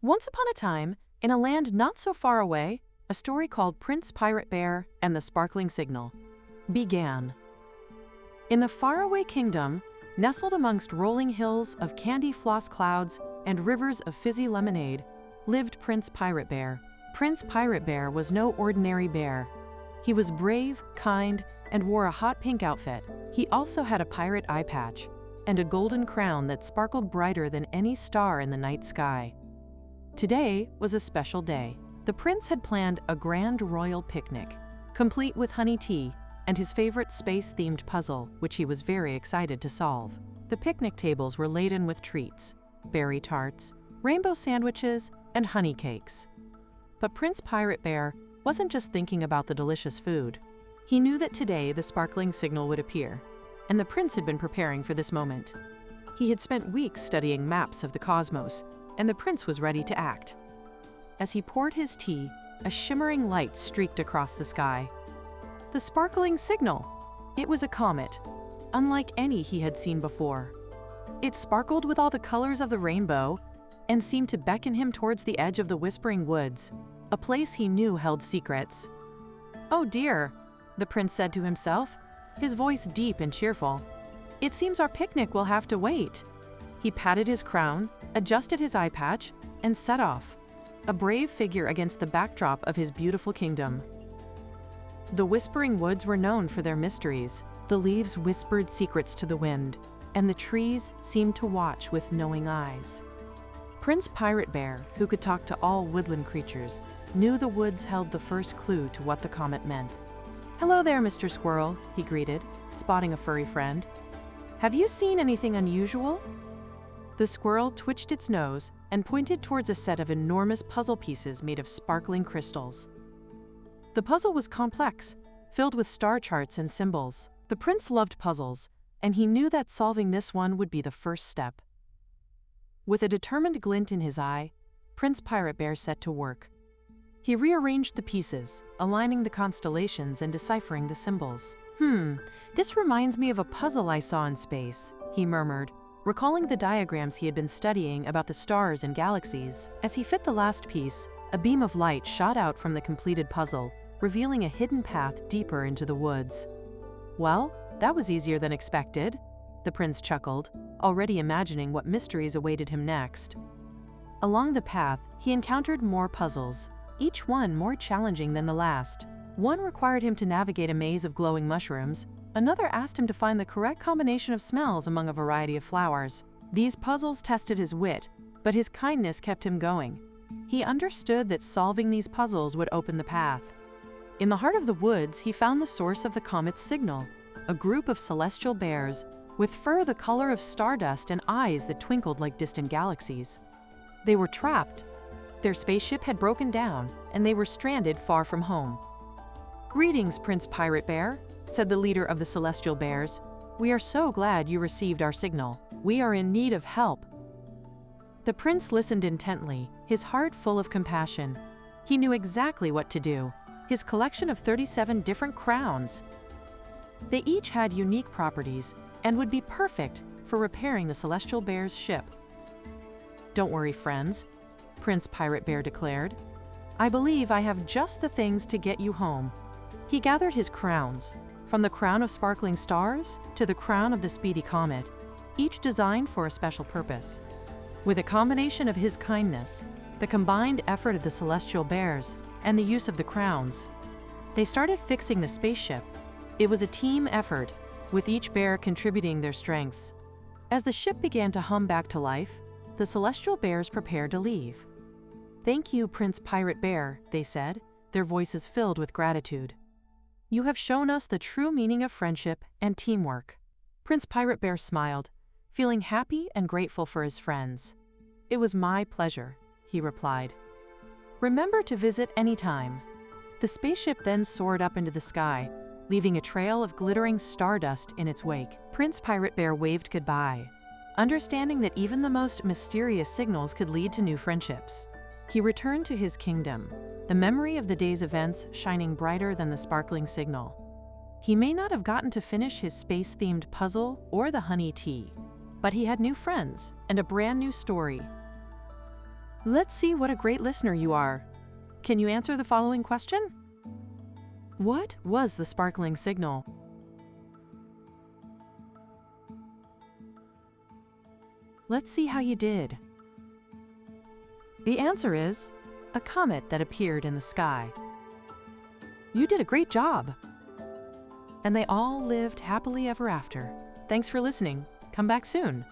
Once upon a time, in a land not so far away, a story called Prince Pirate Bear and the Sparkling Signal began. In the Faraway Kingdom, nestled amongst rolling hills of candy floss clouds and rivers of fizzy lemonade, lived Prince Pirate Bear. Prince Pirate Bear was no ordinary bear. He was brave, kind, and wore a hot pink outfit. He also had a pirate eye patch and a golden crown that sparkled brighter than any star in the night sky. Today was a special day. The prince had planned a grand royal picnic, complete with honey tea and his favorite space-themed puzzle, which he was very excited to solve. The picnic tables were laden with treats, berry tarts, rainbow sandwiches, and honey cakes. But Prince Pirate Bear wasn't just thinking about the delicious food. He knew that today the sparkling signal would appear, and the prince had been preparing for this moment. He had spent weeks studying maps of the cosmos, and the prince was ready to act. As he poured his tea, a shimmering light streaked across the sky. The sparkling signal! It was a comet, unlike any he had seen before. It sparkled with all the colors of the rainbow and seemed to beckon him towards the edge of the Whispering Woods, a place he knew held secrets. "Oh dear," the prince said to himself, his voice deep and cheerful. "It seems our picnic will have to wait." He patted his crown, adjusted his eye patch, and set off, a brave figure against the backdrop of his beautiful kingdom. The Whispering Woods were known for their mysteries. The leaves whispered secrets to the wind, and the trees seemed to watch with knowing eyes. Prince Pirate Bear, who could talk to all woodland creatures, knew the woods held the first clue to what the comet meant. "Hello there, Mr. Squirrel," he greeted, spotting a furry friend. "Have you seen anything unusual?" The squirrel twitched its nose and pointed towards a set of enormous puzzle pieces made of sparkling crystals. The puzzle was complex, filled with star charts and symbols. The prince loved puzzles, and he knew that solving this one would be the first step. With a determined glint in his eye, Prince Pirate Bear set to work. He rearranged the pieces, aligning the constellations and deciphering the symbols. This reminds me of a puzzle I saw in space," he murmured, recalling the diagrams he had been studying about the stars and galaxies. As he fit the last piece, a beam of light shot out from the completed puzzle, revealing a hidden path deeper into the woods. "Well, that was easier than expected," the prince chuckled, already imagining what mysteries awaited him next. Along the path, he encountered more puzzles, each one more challenging than the last. One required him to navigate a maze of glowing mushrooms. Another asked him to find the correct combination of smells among a variety of flowers. These puzzles tested his wit, but his kindness kept him going. He understood that solving these puzzles would open the path. In the heart of the woods, he found the source of the comet's signal, a group of celestial bears with fur the color of stardust and eyes that twinkled like distant galaxies. They were trapped. Their spaceship had broken down, and they were stranded far from home. "Greetings, Prince Pirate Bear," said the leader of the celestial bears. "We are so glad you received our signal. We are in need of help." The prince listened intently, his heart full of compassion. He knew exactly what to do. His collection of 37 different crowns. They each had unique properties and would be perfect for repairing the celestial bear's ship. "Don't worry, friends," Prince Pirate Bear declared. "I believe I have just the things to get you home." He gathered his crowns, from the crown of sparkling stars to the crown of the speedy comet, each designed for a special purpose. With a combination of his kindness, the combined effort of the celestial bears, and the use of the crowns, they started fixing the spaceship. It was a team effort, with each bear contributing their strengths. As the ship began to hum back to life, the celestial bears prepared to leave. "Thank you, Prince Pirate Bear," they said, their voices filled with gratitude. "You have shown us the true meaning of friendship and teamwork." Prince Pirate Bear smiled, feeling happy and grateful for his friends. "It was my pleasure," he replied. "Remember to visit anytime." The spaceship then soared up into the sky, leaving a trail of glittering stardust in its wake. Prince Pirate Bear waved goodbye, understanding that even the most mysterious signals could lead to new friendships. He returned to his kingdom, the memory of the day's events shining brighter than the sparkling signal. He may not have gotten to finish his space-themed puzzle or the honey tea, but he had new friends and a brand new story. Let's see what a great listener you are. Can you answer the following question? What was the sparkling signal? Let's see how you did. The answer is a comet that appeared in the sky. You did a great job. And they all lived happily ever after. Thanks for listening. Come back soon.